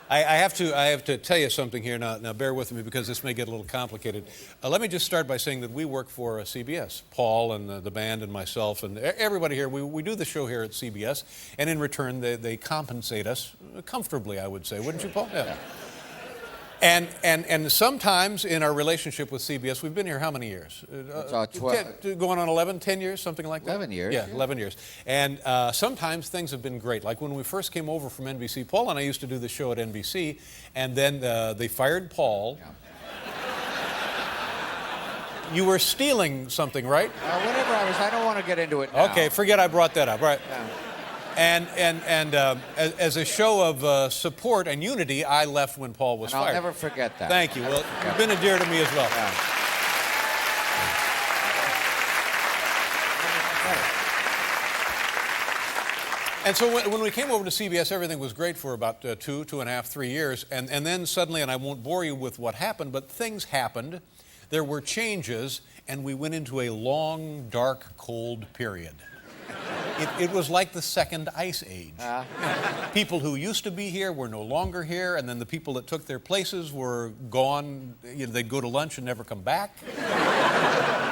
I have to tell you something here now. Now, bear with me because this may get a little complicated. Let me just start by saying that we work for CBS. Paul and the band and myself and everybody here. We do the show here at CBS, and in return, they compensate us comfortably, I would say, wouldn't you, Paul? Yeah. And sometimes in our relationship with CBS, we've been here how many years? 12. Going on 11, 10 years, something like that? 11 years. Yeah, 11 years. And sometimes things have been great. Like when we first came over from NBC, Paul and I used to do the show at NBC, and then they fired Paul. Yeah. You were stealing something, right? Whatever I don't want to get into it now. Okay, forget I brought that up. Right. Yeah. And as a show of support and unity, I left when Paul was fired. I'll never forget that. Thank you. Well, you've been dear to me as well. Yeah. And so when we came over to CBS, everything was great for about 2.5, 3 years. And then suddenly, and I won't bore you with what happened, but things happened. There were changes, and we went into a long, dark, cold period. It was like the second ice age. People who used to be here were no longer here, and then the people that took their places were gone. They'd go to lunch and never come back.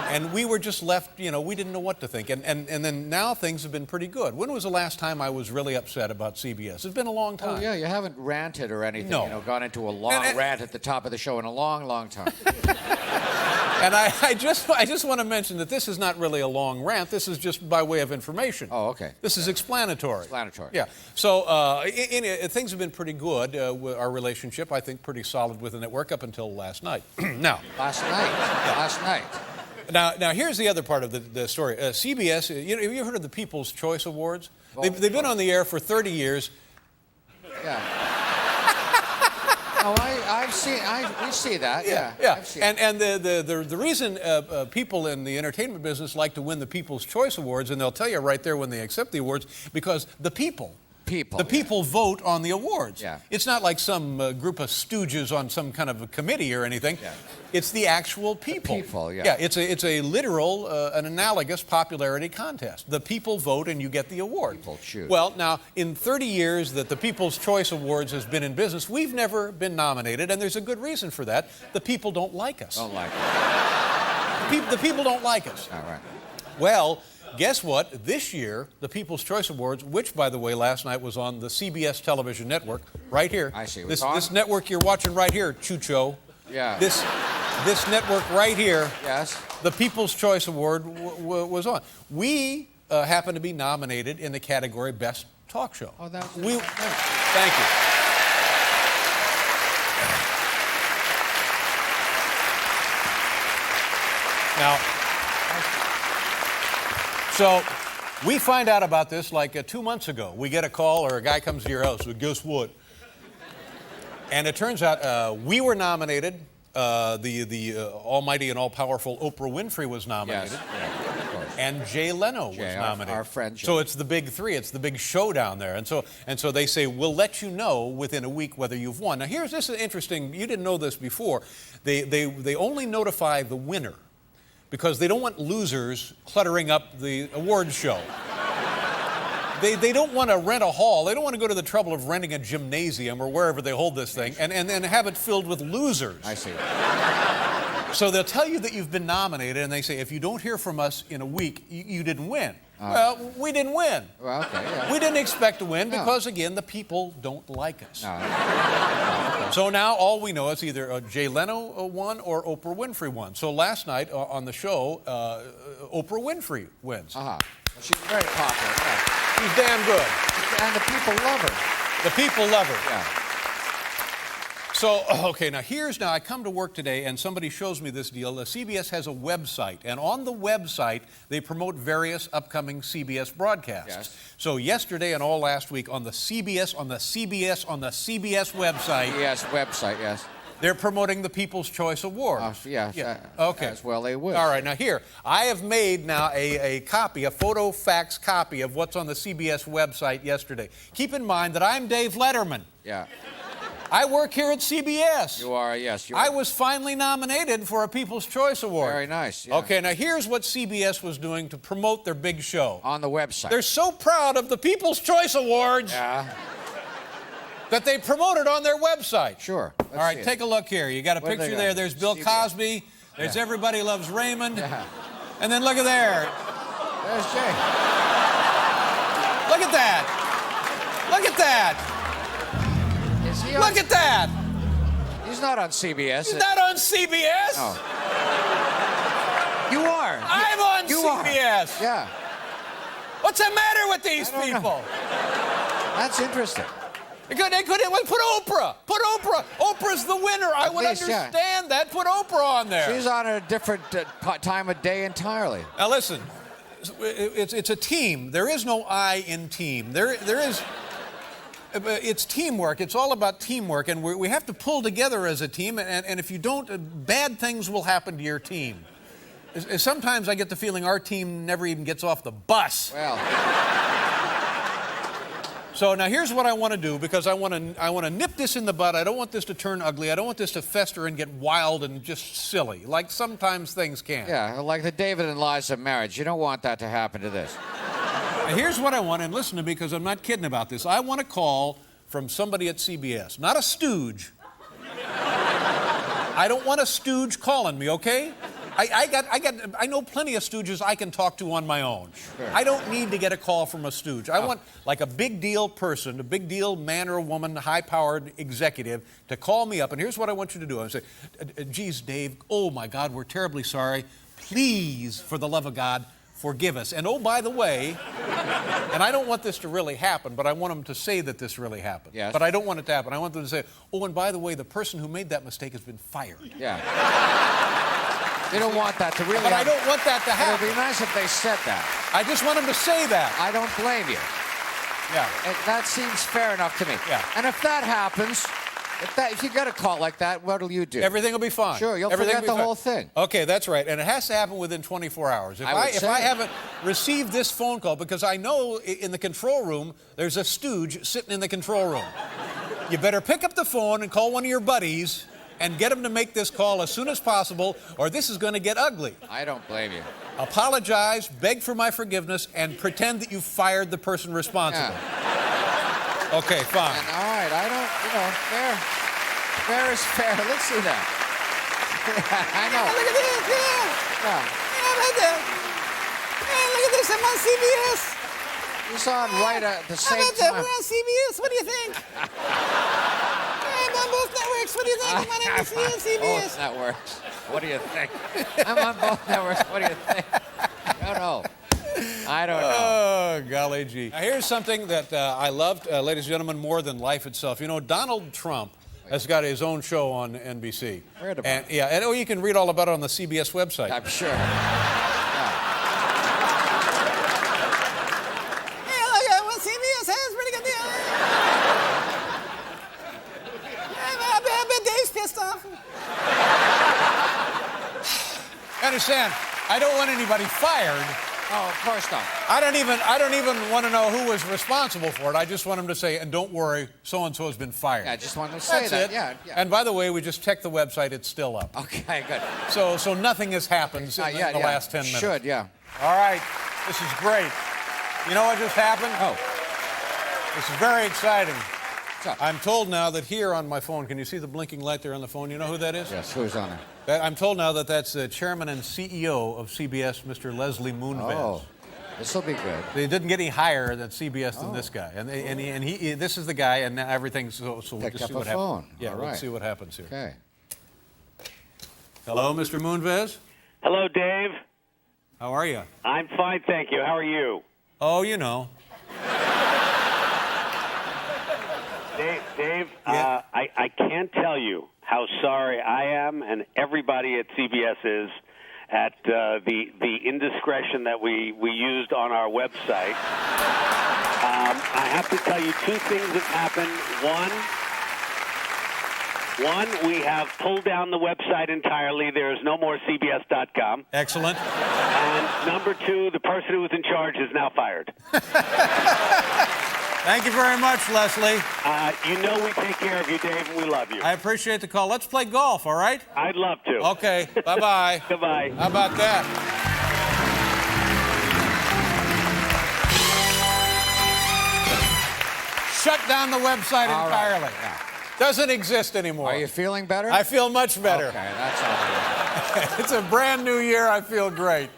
And we were just left, we didn't know what to think. And then now things have been pretty good. When was the last time I was really upset about CBS? It's been a long time. Oh, yeah, you haven't ranted or anything. No. Gone into a long rant at the top of the show in a long, long time. And I just want to mention that this is not really a long rant. This is just by way of information. Oh, okay. This is explanatory. Explanatory. Yeah. So things have been pretty good. Our relationship, I think, pretty solid with the network up until last night. Now. Last night. Yeah. Last night. Now here's the other part of the story. CBS, have you heard of the People's Choice Awards? Well, they've been on the air for 30 years. Yeah. Oh, we see that. Yeah. I've seen And the reason people in the entertainment business like to win the People's Choice Awards, and they'll tell you right there when they accept the awards, because the people vote on the awards. Yeah. It's not like some group of stooges on some kind of a committee or anything. Yeah. It's the actual people. The people, yeah. Yeah, it's a literal, an analogous popularity contest. The people vote and you get the award. People choose. Well, now, in 30 years that the People's Choice Awards has been in business, we've never been nominated, and there's a good reason for that. The people don't like us. Don't like it. The people don't like us. All right. Well, guess what? This year, the People's Choice Awards, which, by the way, last night was on the CBS television network, right here. I see. This network you're watching right here, Chucho. Yeah. This network right here. Yes. The People's Choice Award was on. We happen to be nominated in the category Best Talk Show. Oh, that's Thank you. Now, so we find out about this like 2 months ago. We get a call or a guy comes to your house. So guess what? And it turns out we were nominated. The almighty and all-powerful Oprah Winfrey was nominated. Yes. Yeah, of course. And Jay Leno was nominated. Our friend Jay. So it's the big three. It's the big showdown there. And so they say, we'll let you know within a week whether you've won. Now, this is interesting. You didn't know this before. They only notify the winner because they don't want losers cluttering up the awards show. They don't want to rent a hall. They don't want to go to the trouble of renting a gymnasium or wherever they hold this thing and have it filled with losers. I see. So they'll tell you that you've been nominated, and they say, if you don't hear from us in a week, you didn't win. Well, we didn't win. Well, okay, yeah. We didn't expect to win because, again, the people don't like us. No. So now all we know is either Jay Leno won or Oprah Winfrey won. So last night on the show, Oprah Winfrey wins. Uh-huh. She's very popular. Yeah. She's damn good. And the people love her. The people love her. Yeah. So, okay, now I come to work today and somebody shows me this deal. CBS has a website, and on the website, they promote various upcoming CBS broadcasts. Yes. So yesterday and all last week on the CBS website. Yes, website, yes. They're promoting the People's Choice Award. Yes. Yeah. Okay. As well they would. All right, now here, I have made now a copy, a photo fax copy of what's on the CBS website yesterday. Keep in mind that I'm Dave Letterman. Yeah. I work here at CBS. You are, yes. I was finally nominated for a People's Choice Award. Very nice. Yeah. Okay, now here's what CBS was doing to promote their big show. On the website. They're so proud of the People's Choice Awards. Yeah. that they promoted on their website. Sure. All right, take a look here. You got a What do they picture got? there. There's Bill CBS. Cosby. There's Yeah. Everybody Loves Raymond. Yeah. And then look at there. There's Jay. Look at that. Look at that. Is he on? Look at that. He's not on CBS. He's not on CBS. Oh. You are. I'm on You CBS. Are. Yeah. What's the matter with these I don't know. people? That's interesting. They could put Oprah. Put Oprah. Oprah's the winner. I would least, yeah. understand that. Put Oprah on there. She's on a different time of day entirely. Now listen, it's a team. There is no I in team. There is. It's teamwork. It's all about teamwork, and we have to pull together as a team. And if you don't, bad things will happen to your team. Sometimes I get the feeling our team never even gets off the bus. Well. So now here's what I want to do, because I want to nip this in the bud. I don't want this to turn ugly. I don't want this to fester and get wild and just silly, like sometimes things can. Yeah, like the David and Liza marriage. You don't want that to happen to this. Now, here's what I want, and listen to me, because I'm not kidding about this. I want a call from somebody at CBS, not a stooge. I don't want a stooge calling me, okay? I know plenty of stooges I can talk to on my own. Sure. I don't need to get a call from a stooge. I want like a big deal person, a big deal man or woman, high-powered executive to call me up. And here's what I want you to do. I say, geez, Dave, oh my God, we're terribly sorry. Please, for the love of God, forgive us. And oh, by the way, and I don't want this to really happen, but I want them to say that this really happened. Yes. But I don't want it to happen. I want them to say, oh, and by the way, the person who made that mistake has been fired. Yeah. You don't want that to really But I happen. don't want that to It would happen. be nice if they said that. I just want them to say that. I don't blame you. Yeah. That seems fair enough to me. Yeah. And if that happens, if you get a call like that, what'll you do? Everything will be fine. Sure, you'll Everything forget will be the fine. whole thing. Okay, that's right. And it has to happen within 24 hours. If I haven't received this phone call, because I know in the control room, there's a stooge sitting in the control room. You better pick up the phone and call one of your buddies and get them to make this call as soon as possible, or this is going to get ugly. I don't blame you. Apologize, beg for my forgiveness, and pretend that you fired the person responsible. Yeah. Okay, fine. And all right, I don't, fair. Fair is fair. Let's see that. I know. Look at this, yeah. Yeah. Yeah, right there. Hey, look at this, I'm on CBS. He's on right at the How same about that? time. We're on CBS. What do you think? I'm on both networks. What do you think? I'm on NBC and CBS. Both networks. What do you think? I'm on both networks. What do you think? I don't know. I don't know. Oh, golly gee. Now, here's something that I loved, ladies and gentlemen, more than life itself. You know, Donald Trump has got his own show on NBC. Read about And, yeah, and you can read all about it on the CBS website. I'm sure. Hey, look at what CBS has. Pretty good deal. I bet Dave's pissed off. Understand? I don't want anybody fired. Oh, of course not. I don't even want to know who was responsible for it. I just want them to say, and don't worry, so-and-so has been fired. Yeah, I just wanted to say That's that. it. Yeah. And by the way, we just checked the website. It's still up. Okay, good. So nothing has happened in the last 10 minutes. Should, yeah. All right. This is great. You know what just happened? Oh. This is very exciting. What's up? I'm told now that here on my phone, can you see the blinking light there on the phone? You know who that is? Yes, who's on it? I'm told now that that's the chairman and CEO of CBS, Mr. Leslie Moonves. Oh, this will be good. They didn't get any higher than CBS than this guy, and he this is the guy, and now everything's so we'll Picked just see up what a happens. phone. Yeah, All let's right. see what happens here. Okay. Hello, Mr. Moonves. Hello, Dave. How are you? I'm fine, thank you. How are you? Oh, you know. Dave, Yeah. I can't tell you how sorry I am and everybody at CBS is at the indiscretion that we used on our website. I have to tell you two things have happened. One, we have pulled down the website entirely. There is no more CBS.com. Excellent. And number two, the person who was in charge is now fired. Thank you very much, Leslie. You know we take care of you, Dave, and we love you. I appreciate the call. Let's play golf, all right? I'd love to. Okay. Bye-bye. Goodbye. How about that? shut down the website All right. entirely. Yeah. Doesn't exist anymore. Are you feeling better? I feel much better. Okay, that's all right. It's a brand new year. I feel great.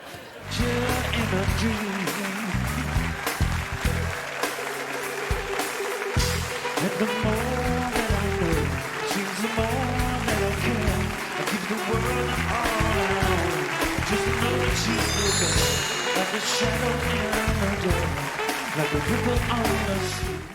The more that I know, seems the more that I care. I give the world all I own. Just to know that she's the best. Like a shadow in the dark, like a ripple on the sea.